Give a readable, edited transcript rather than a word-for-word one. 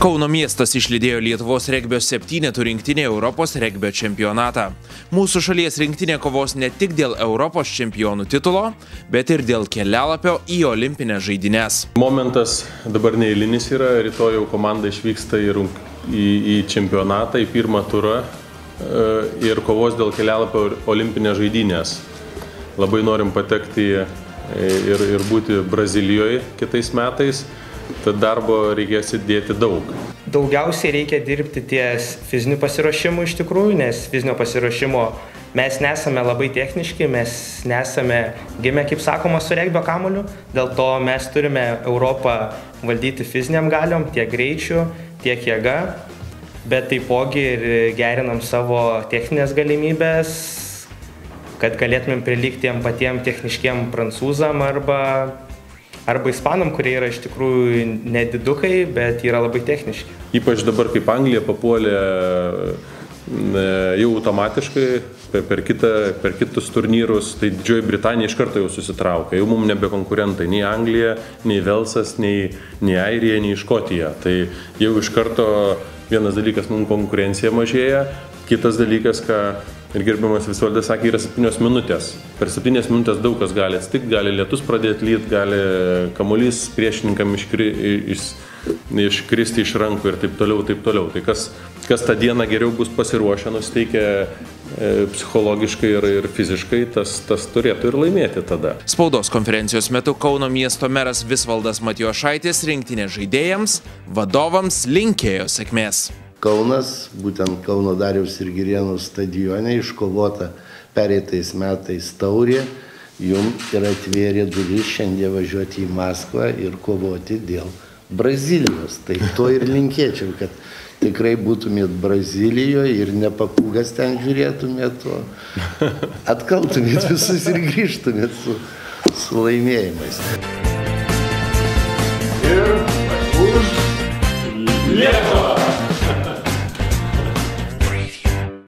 Kauno miestas išlydėjo Lietuvos regbio 7 rinktinė Europos regbio čempionatą. Mūsų šalies rinktinė kovos ne tik dėl Europos čempionų titulo, bet ir dėl kelialapio į olimpines žaidynes. Momentas dabar neeilinis yra, rytoj jau komanda išvyksta į čempionatą, į pirmą turą ir kovos dėl kelialapio olimpinės žaidynės. Labai norim patekti ir būti Brazilijoje kitais metais. Tad darbo reikės įdėti daug. Daugiausiai reikia dirbti ties fiziniu pasiruošimu iš tikrųjų, nes fizinio pasiruošimo mes nesame labai techniški, mes nesame gimę, kaip sakoma, su regbio kamuoliu. Dėl to mes turime Europą valdyti fiziniam galiom, tiek greičiu, tiek jėga, bet taipogi ir gerinam savo techninės galimybės, kad galėtumėm prilygti tiem patiem techniškiem prancūzam arba ispanam, kurie yra iš tikrųjų nedidukai, bet yra labai techniški. Ypač dabar, kaip Anglija papuolė jau automatiškai per kitus turnyrus, tai Didžioji Britanija iš karto jau susitraukia. Jau mums nebe konkurentai, nei Anglija, nei Velsas, nei Airija, nei Škotija. Tai jau iš karto vienas dalykas, mums konkurencija mažėja, kitas dalykas, ką ir gerbiamas Visvaldas sakė, yra 7 minutės. Per 7 minutės daug kas gali atsitikti, gali lietus pradėti lyt, gali kamuolys priešininkam iškristi iš rankų ir taip toliau, taip toliau. Tai kas tą dieną geriau bus pasiruošę, nusiteikę psichologiškai ir fiziškai, tas turėtų ir laimėti tada. Spaudos konferencijos metu Kauno miesto meras Visvaldas Matijošaitis rinktinės žaidėjams, vadovams linkėjo sėkmės. Kaunas, būtent Kauno Dariaus ir Girėno stadione iškovota pereitais metais taurė, jums ir atvėrė duris šiandien važiuoti į Maskvą ir kovoti dėl Brazilijos. Tai to ir linkėčiau, kad tikrai būtumėt Brazilijoje ir ne papūgas ten žiūrėtumėt, o atkaltumėt visus ir grįžtumėt su laimėjimais. Ir už Lietuvą!